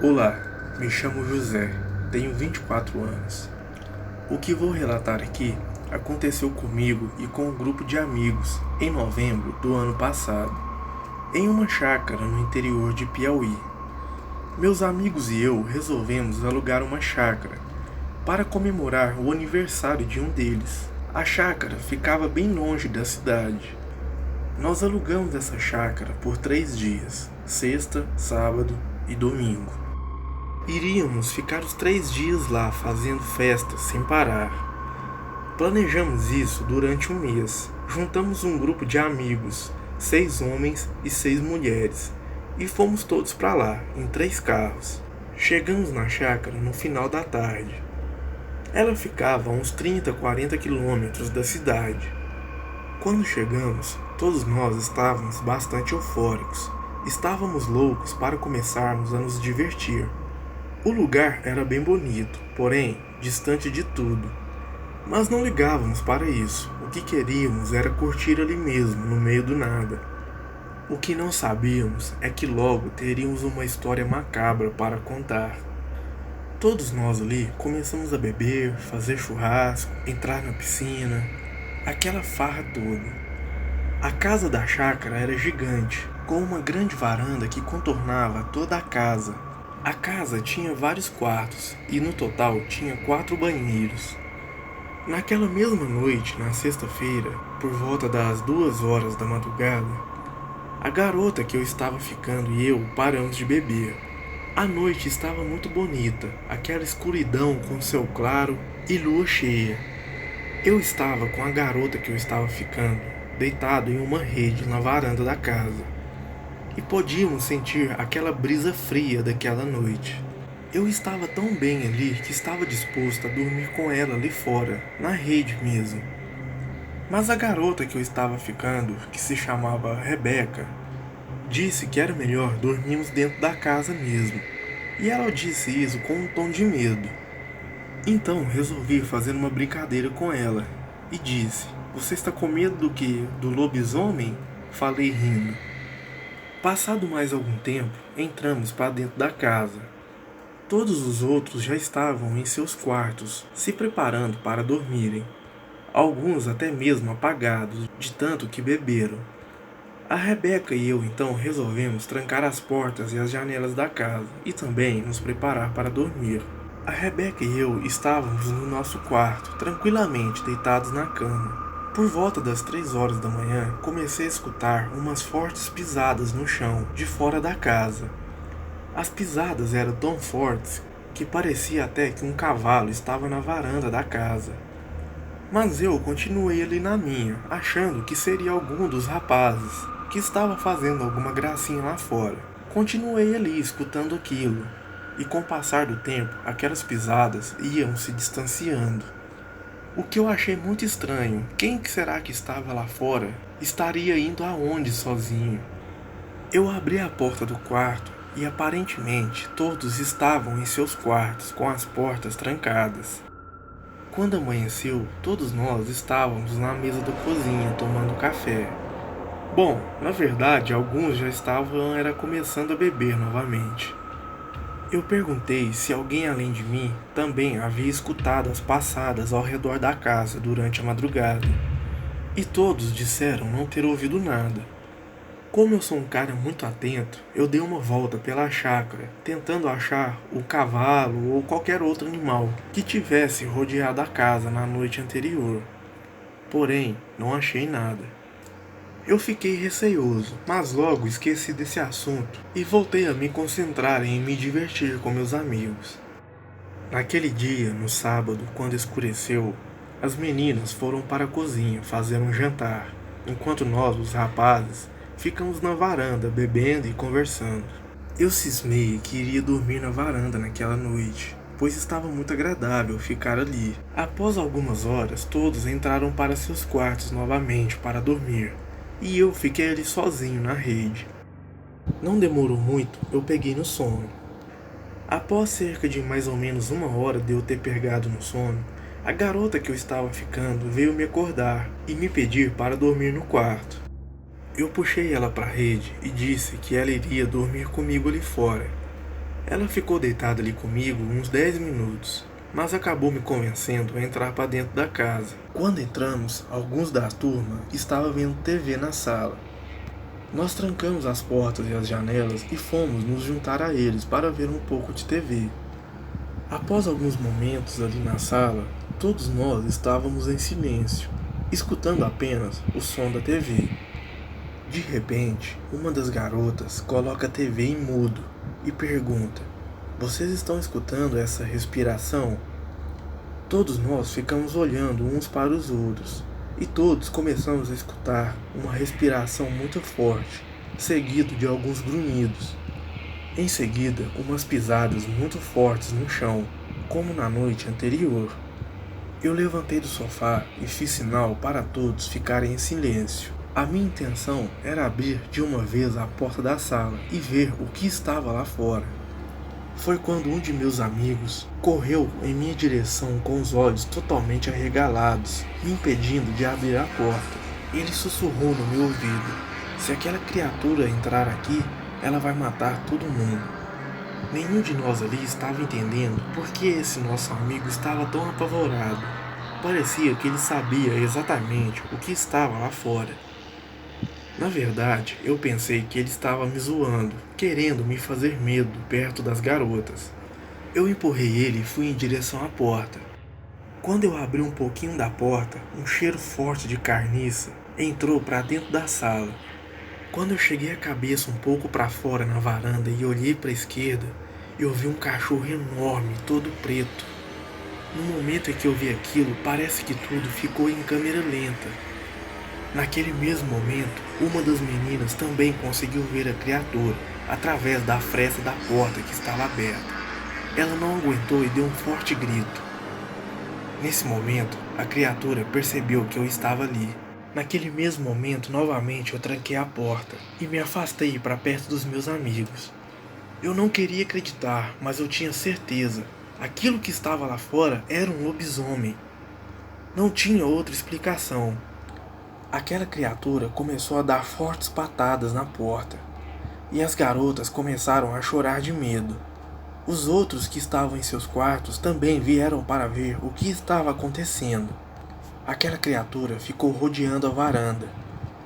Olá, me chamo José, tenho 24 anos. O que vou relatar aqui aconteceu comigo e com um grupo de amigos em novembro do ano passado, em uma chácara no interior de Piauí. Meus amigos e eu resolvemos alugar uma chácara para comemorar o aniversário de um deles. A chácara ficava bem longe da cidade. Nós alugamos essa chácara por 3 dias, sexta, sábado e domingo. Iríamos ficar os 3 dias lá fazendo festas sem parar. Planejamos isso durante um mês. Juntamos um grupo de amigos, 6 homens e 6 mulheres, e fomos todos para lá, em 3 carros. Chegamos na chácara no final da tarde. Ela ficava a uns 30, 40 quilômetros da cidade. Quando chegamos, todos nós estávamos bastante eufóricos. Estávamos loucos para começarmos a nos divertir. O lugar era bem bonito, porém distante de tudo. Mas não ligávamos para isso. O que queríamos era curtir ali mesmo, no meio do nada. O que não sabíamos é que logo teríamos uma história macabra para contar. Todos nós ali começamos a beber, fazer churrasco, entrar na piscina, aquela farra toda. A casa da chácara era gigante, com uma grande varanda que contornava toda a casa. A casa tinha vários quartos e no total tinha 4 banheiros. Naquela mesma noite, na sexta-feira, por volta das 2 horas da madrugada, a garota que eu estava ficando e eu paramos de beber. A noite estava muito bonita, aquela escuridão com céu claro e lua cheia. Eu estava com a garota que eu estava ficando, deitado em uma rede na varanda da casa. E podíamos sentir aquela brisa fria daquela noite. Eu estava tão bem ali que estava disposto a dormir com ela ali fora, na rede mesmo. Mas a garota que eu estava ficando, que se chamava Rebeca, disse que era melhor dormirmos dentro da casa mesmo. E ela disse isso com um tom de medo. Então resolvi fazer uma brincadeira com ela e disse: "Você está com medo do quê? Do lobisomem?" Falei rindo. Passado mais algum tempo, entramos para dentro da casa. Todos os outros já estavam em seus quartos, se preparando para dormirem. Alguns até mesmo apagados, de tanto que beberam. A Rebeca e eu então resolvemos trancar as portas e as janelas da casa e também nos preparar para dormir. A Rebeca e eu estávamos no nosso quarto, tranquilamente deitados na cama. Por volta das 3 horas da manhã, comecei a escutar umas fortes pisadas no chão, de fora da casa. As pisadas eram tão fortes que parecia até que um cavalo estava na varanda da casa. Mas eu continuei ali na minha, achando que seria algum dos rapazes, que estava fazendo alguma gracinha lá fora. Continuei ali escutando aquilo, e com o passar do tempo, aquelas pisadas iam se distanciando. O que eu achei muito estranho, quem será que estava lá fora? Estaria indo aonde sozinho? Eu abri a porta do quarto e aparentemente todos estavam em seus quartos com as portas trancadas. Quando amanheceu, todos nós estávamos na mesa da cozinha tomando café. Bom, na verdade alguns já estavam começando a beber novamente. Eu perguntei se alguém além de mim também havia escutado as passadas ao redor da casa durante a madrugada, e todos disseram não ter ouvido nada. Como eu sou um cara muito atento, eu dei uma volta pela chácara, tentando achar o cavalo ou qualquer outro animal que tivesse rodeado a casa na noite anterior. Porém, não achei nada. Eu fiquei receoso, mas logo esqueci desse assunto e voltei a me concentrar em me divertir com meus amigos. Naquele dia, no sábado, quando escureceu, as meninas foram para a cozinha fazer um jantar, enquanto nós, os rapazes, ficamos na varanda bebendo e conversando. Eu cismei que iria dormir na varanda naquela noite, pois estava muito agradável ficar ali. Após algumas horas, todos entraram para seus quartos novamente para dormir. E eu fiquei ali sozinho na rede. Não demorou muito, eu peguei no sono. Após cerca de mais ou menos 1 hora de eu ter pegado no sono, a garota que eu estava ficando veio me acordar e me pedir para dormir no quarto. Eu puxei ela para a rede e disse que ela iria dormir comigo ali fora. Ela ficou deitada ali comigo uns 10 minutos, mas acabou me convencendo a entrar para dentro da casa. Quando entramos, alguns da turma estavam vendo TV na sala. Nós trancamos as portas e as janelas e fomos nos juntar a eles para ver um pouco de TV. Após alguns momentos ali na sala, todos nós estávamos em silêncio, escutando apenas o som da TV. De repente, uma das garotas coloca a TV em mudo e pergunta: "Vocês estão escutando essa respiração?" Todos nós ficamos olhando uns para os outros e todos começamos a escutar uma respiração muito forte, seguido de alguns grunhidos. Em seguida, umas pisadas muito fortes no chão, como na noite anterior. Eu levantei do sofá e fiz sinal para todos ficarem em silêncio. A minha intenção era abrir de uma vez a porta da sala e ver o que estava lá fora. Foi quando um de meus amigos correu em minha direção com os olhos totalmente arregalados, me impedindo de abrir a porta. Ele sussurrou no meu ouvido: "Se aquela criatura entrar aqui, ela vai matar todo mundo." Nenhum de nós ali estava entendendo por que esse nosso amigo estava tão apavorado. Parecia que ele sabia exatamente o que estava lá fora. Na verdade, eu pensei que ele estava me zoando, querendo me fazer medo perto das garotas. Eu empurrei ele e fui em direção à porta. Quando eu abri um pouquinho da porta, um cheiro forte de carniça entrou para dentro da sala. Quando eu cheguei a cabeça um pouco para fora na varanda e olhei para a esquerda, eu vi um cachorro enorme, todo preto. No momento em que eu vi aquilo, parece que tudo ficou em câmera lenta. Naquele mesmo momento, uma das meninas também conseguiu ver a criatura através da fresta da porta que estava aberta. Ela não aguentou e deu um forte grito. Nesse momento, a criatura percebeu que eu estava ali. Naquele mesmo momento, novamente eu tranquei a porta e me afastei para perto dos meus amigos. Eu não queria acreditar, mas eu tinha certeza. Aquilo que estava lá fora era um lobisomem. Não tinha outra explicação. Aquela criatura começou a dar fortes patadas na porta, e as garotas começaram a chorar de medo. Os outros que estavam em seus quartos também vieram para ver o que estava acontecendo. Aquela criatura ficou rodeando a varanda.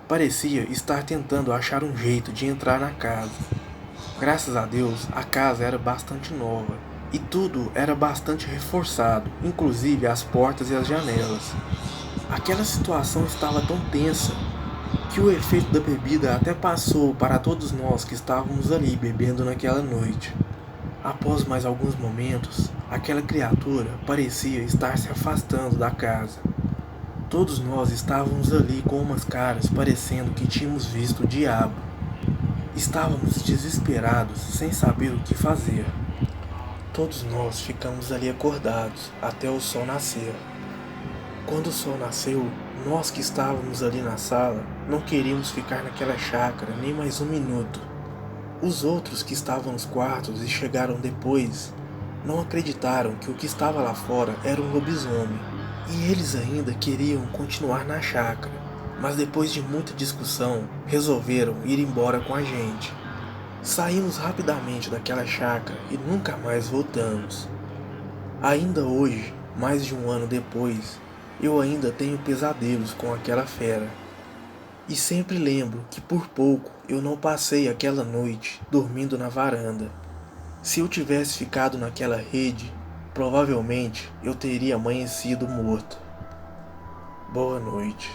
Parecia estar tentando achar um jeito de entrar na casa. Graças a Deus, a casa era bastante nova, e tudo era bastante reforçado, inclusive as portas e as janelas. Aquela situação estava tão tensa que o efeito da bebida até passou para todos nós que estávamos ali bebendo naquela noite. Após mais alguns momentos, aquela criatura parecia estar se afastando da casa. Todos nós estávamos ali com umas caras parecendo que tínhamos visto o diabo. Estávamos desesperados, sem saber o que fazer. Todos nós ficamos ali acordados até o sol nascer. Quando o sol nasceu, nós que estávamos ali na sala não queríamos ficar naquela chácara nem mais um minuto. Os outros que estavam nos quartos e chegaram depois não acreditaram que o que estava lá fora era um lobisomem, e eles ainda queriam continuar na chácara, mas depois de muita discussão resolveram ir embora com a gente. Saímos rapidamente daquela chácara e nunca mais voltamos. Ainda hoje, mais de um ano depois, eu ainda tenho pesadelos com aquela fera. E sempre lembro que por pouco eu não passei aquela noite dormindo na varanda. Se eu tivesse ficado naquela rede, provavelmente eu teria amanhecido morto. Boa noite.